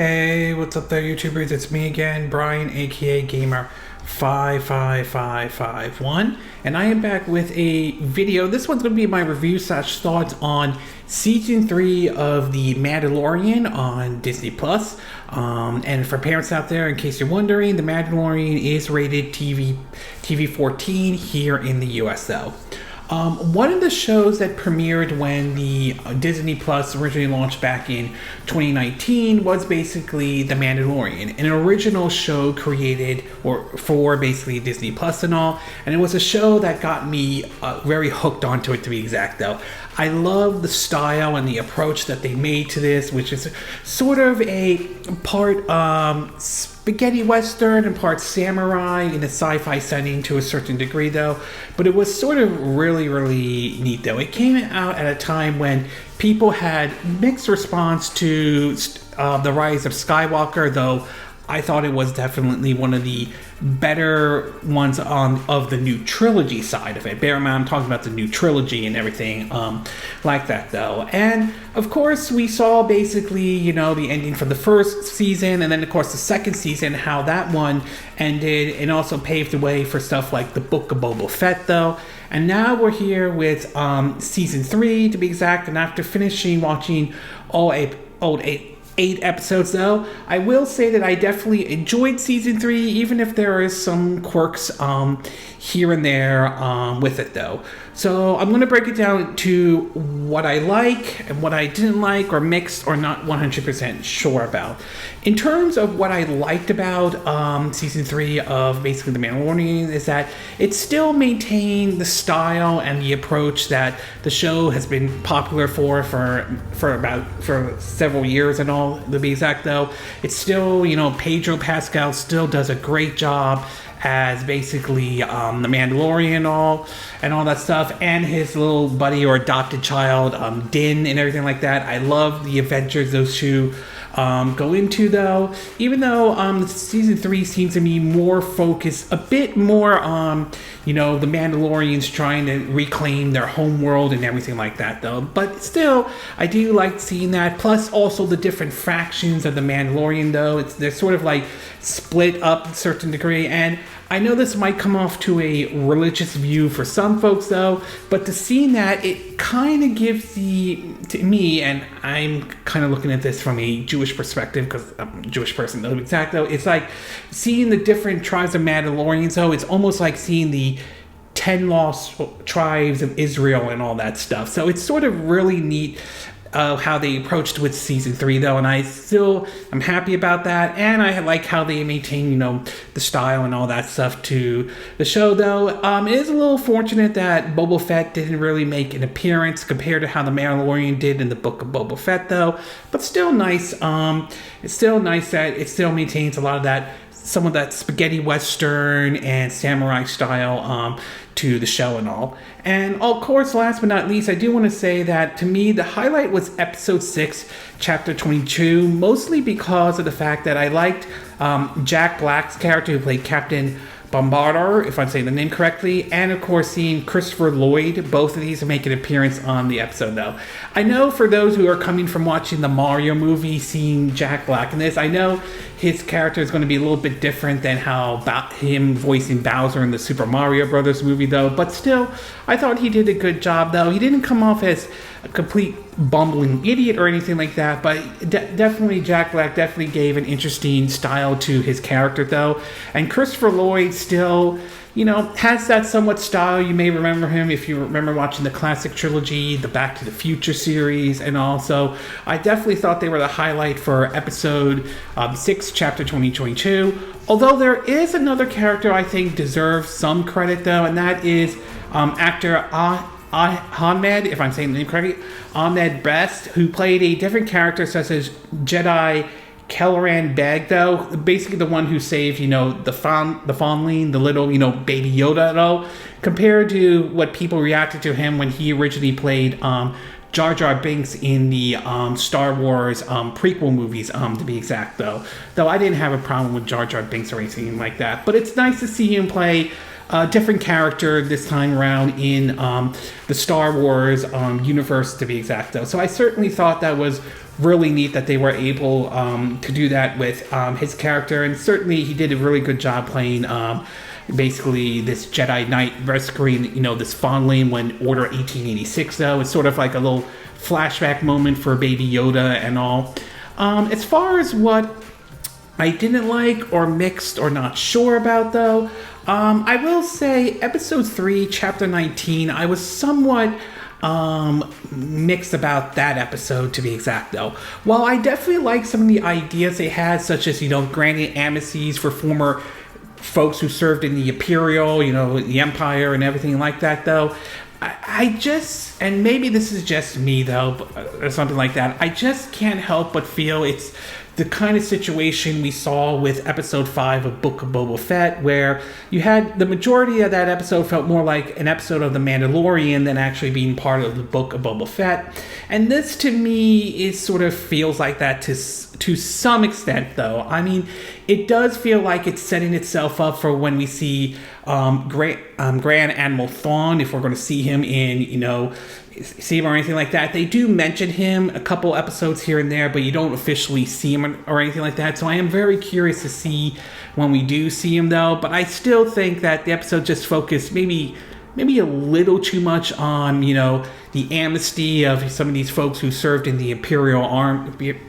Hey, what's up there, YouTubers? It's me again, Brian, aka Gamer 55551, and I am back with a video. This one's going to be my review / thoughts on Season 3 of The Mandalorian on Disney+. And for parents out there, in case you're wondering, The Mandalorian is rated TV 14 here in the US though. One of the shows that premiered when the Disney Plus originally launched back in 2019 was basically The Mandalorian, an original show created for basically Disney Plus and all, and it was a show that got me very hooked onto it, to be exact though. I love the style and the approach that they made to this, which is sort of a part spaghetti western and part samurai in a sci-fi setting to a certain degree though, but it was sort of really neat though. It came out at a time when people had mixed response to the Rise of Skywalker, though I thought it was definitely one of the better ones of the new trilogy side of it. Bear in mind, I'm talking about the new trilogy and everything like that though. And of course we saw basically, the ending for the first season, and then of course the second season, how that one ended, and also paved the way for stuff like the Book of Boba Fett though. And now we're here with Season 3 to be exact, and after finishing watching all eight episodes though, I will say that I definitely enjoyed Season 3, even if there is some quirks here and there with it though. So I'm going to break it down to what I like and what I didn't like, or mixed or not 100% sure about. In terms of what I liked about Season 3 of basically The Mandalorian is that it still maintained the style and the approach that the show has been popular for several years and all, to be exact though. It's still, Pedro Pascal still does a great job as basically the Mandalorian and all that stuff, and his little buddy or adopted child, Din, and everything like that. I love the adventures those two go into though, even though Season 3 seems to be more focused, a bit more on, the Mandalorians trying to reclaim their home world and everything like that though. But still, I do like seeing that, plus also the different factions of the Mandalorian though. They're sort of like split up to a certain degree, and I know this might come off to a religious view for some folks though, but to see that, it kind of gives to me, and I'm kind of looking at this from a Jewish perspective because I'm a Jewish person though, exact though. It's like seeing the different tribes of Mandalorians though. It's almost like seeing the 10 lost tribes of Israel and all that stuff. So it's sort of really neat how they approached with Season 3 though, and I'm happy about that, and I like how they maintain the style and all that stuff to the show though. It is a little fortunate that Boba Fett didn't really make an appearance compared to how the Mandalorian did in the Book of Boba Fett though, but still nice. It's still nice that it still maintains a lot of that, some of that spaghetti western and samurai style to the show and all. And of course, last but not least, I do want to say that to me the highlight was Episode 6, Chapter 22, mostly because of the fact that I liked Jack Black's character who played Captain Bombardier, if I'm saying the name correctly, and of course seeing Christoper Lloyd. Both of these make an appearance on the episode though. I know for those who are coming from watching the Mario movie, seeing Jack Black in this, I know his character is going to be a little bit different than how him voicing Bowser in the Super Mario Brothers movie though, but still, I thought he did a good job though. He didn't come off as a complete bumbling idiot or anything like that, but definitely Jack Black definitely gave an interesting style to his character though. And Christoper Lloyd still, has that somewhat style. You may remember him if you remember watching the classic trilogy, the Back to the Future series, and also I definitely thought they were the highlight for Episode 6, Chapter 2022. Although there is another character I think deserves some credit though, and that is actor Ahmed, if I'm saying the name correctly, Ahmed Best, who played a different character such as Jedi Kelleran Beq though, basically the one who saved, the fondling, the little, baby Yoda though, compared to what people reacted to him when he originally played Jar-Jar Binks in the Star Wars prequel movies, to be exact though. Though I didn't have a problem with Jar-Jar Binks or anything like that, but it's nice to see him play a different character this time around in the Star Wars universe, to be exact, though. So I certainly thought that was really neat that they were able to do that with his character, and certainly he did a really good job playing basically this Jedi Knight rescuing, this fondling when Order 1886, though. It's sort of like a little flashback moment for Baby Yoda and all. As far as what I didn't like or mixed or not sure about, though, I will say Episode 3, Chapter 19, I was somewhat mixed about that episode, to be exact, though. While I definitely like some of the ideas they had, such as, granting amnesties for former folks who served in the Imperial, the Empire and everything like that, though, I just, and maybe this is just me, though, or something like that, I just can't help but feel it's the kind of situation we saw with episode 5 of Book of Boba Fett, where you had the majority of that episode felt more like an episode of The Mandalorian than actually being part of the Book of Boba Fett. And this, to me, sort of feels like that to some extent, though. I mean, it does feel like it's setting itself up for when we see Grand Admiral Thrawn, if we're going to see him in, see him or anything like that. They do mention him a couple episodes here and there, but you don't officially see him or anything like that. So I am very curious to see when we do see him, though. But I still think that the episode just focused maybe a little too much on, the amnesty of some of these folks who served in the Imperial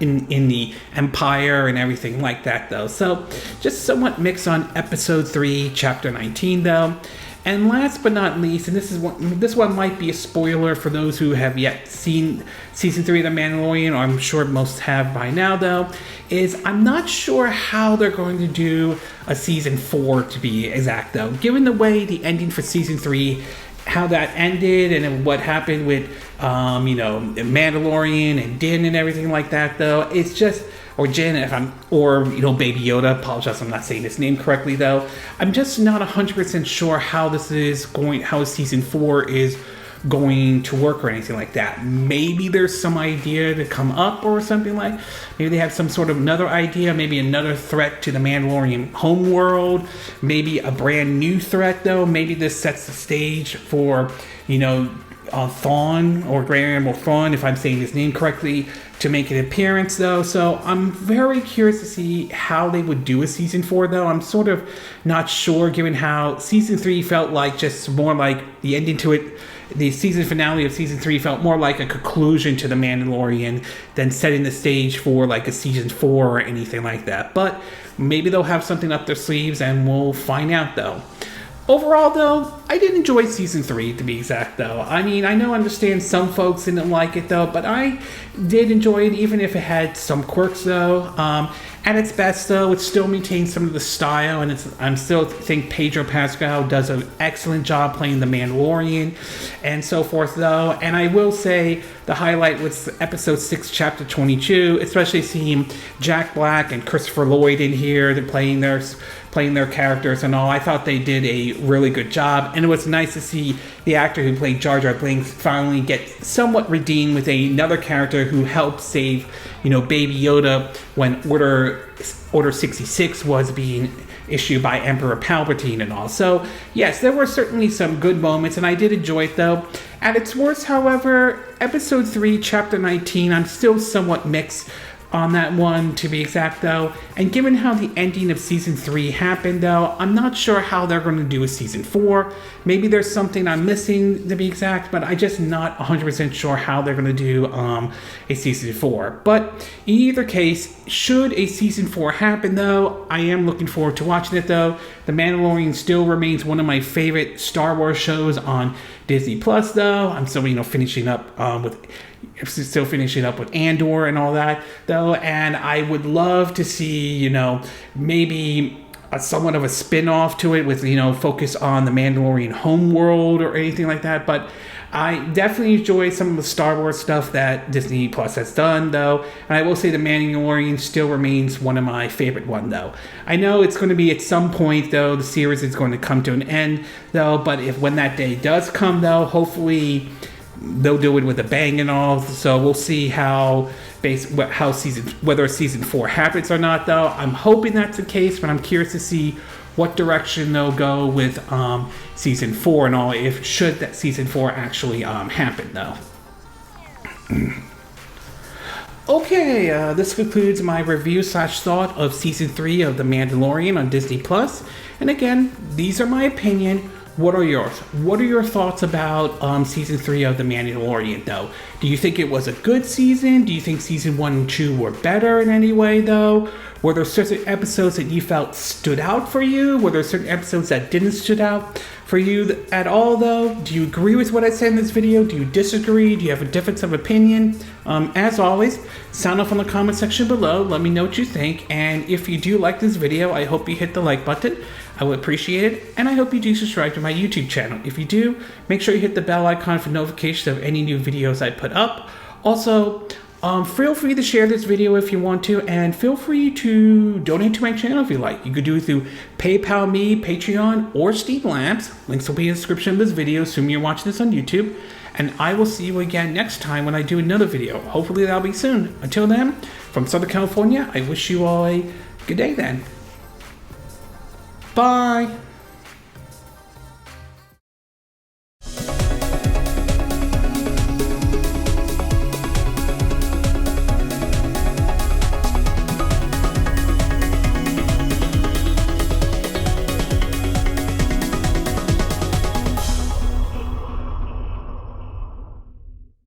in the Empire and everything like that, though. So just somewhat mixed on Episode 3, Chapter 19, though. And last but not least, and this one might be a spoiler for those who have yet seen Season 3 of The Mandalorian, or I'm sure most have by now, though, is I'm not sure how they're going to do a Season 4, to be exact, though. Given the way the ending for Season 3, how that ended, and what happened with, Mandalorian and Din and everything like that, though, it's just... or Jin, Baby Yoda. Apologize, I'm not saying his name correctly, though. I'm just not 100% sure how how Season 4 is going to work or anything like that. Maybe there's some idea to come up or something like. Maybe they have some sort of another idea, maybe another threat to the Mandalorian homeworld, maybe a brand new threat, though. Maybe this sets the stage for, Thrawn, or Grand Admiral Thrawn, if I'm saying his name correctly, to make an appearance, though. So I'm very curious to see how they would do a Season 4, though. I'm sort of not sure, given how Season 3 felt like just more like the ending to it. The season finale of Season 3 felt more like a conclusion to The Mandalorian than setting the stage for like a Season 4 or anything like that. But maybe they'll have something up their sleeves, and we'll find out, though. Overall, though, I did enjoy Season 3, to be exact, though. I mean, I understand some folks didn't like it, though, but I did enjoy it, even if it had some quirks, though. At its best, though, it still maintains some of the style, and I still think Pedro Pascal does an excellent job playing the Mandalorian and so forth, though. And I will say the highlight was Episode 6, Chapter 22, especially seeing Jack Black and Christoper Lloyd in here, playing their characters and all. I thought they did a really good job, and it was nice to see the actor who played Jar-Jar Binks finally get somewhat redeemed with another character who helped save, Baby Yoda when Order 66 was being issued by Emperor Palpatine and all. So, yes, there were certainly some good moments, and I did enjoy it, though. At its worst, however, Episode 3, Chapter 19, I'm still somewhat mixed on that one, to be exact, though. And given how the ending of Season 3 happened, though, I'm not sure how they're going to do a Season 4. Maybe there's something I'm missing, to be exact, but I'm just not 100% sure how they're going to do a Season 4. But in either case, should a Season 4 happen, though, I am looking forward to watching it, though. The Mandalorian still remains one of my favorite Star Wars shows on Disney Plus, though. I'm still, finishing up with Andor and all that, though, and I would love to see, maybe somewhat of a spin-off to it with, focus on the Mandalorian homeworld or anything like that. But I definitely enjoy some of the Star Wars stuff that Disney Plus has done, though, and I will say the Mandalorian still remains one of my favorite one, though. I know it's going to be at some point, though, the series is going to come to an end, though, but when that day does come, though, hopefully they'll do it with a bang and all. So we'll see whether Season 4 happens or not, though. I'm hoping that's the case, but I'm curious to see what direction they'll go with season 4 and all, if should that season 4 actually happen though. Okay, this concludes my review / thought of season 3 of The Mandalorian on Disney Plus. And again, these are my opinion. What are yours? What are your thoughts about season 3 of The Mandalorian, though? Do you think it was a good season? Do you think season 1 and 2 were better in any way, though? Were there certain episodes that you felt stood out for you? Were there certain episodes that didn't stood out for you at all, though? Do you agree with what I said in this video? Do you disagree? Do you have a difference of opinion? As always, sound off in the comment section below. Let me know what you think. And if you do like this video, I hope you hit the like button. I would appreciate it. And I hope you do subscribe to my YouTube channel. If you do, make sure you hit the bell icon for notifications of any new videos I put up. Also, feel free to share this video if you want to, and feel free to donate to my channel if you like. You could do it through PayPal Me, Patreon, or Steam Labs. Links will be in the description of this video, assuming you're watching this on YouTube. And I will see you again next time when I do another video. Hopefully that'll be soon. Until then, from Southern California, I wish you all a good day then. Bye!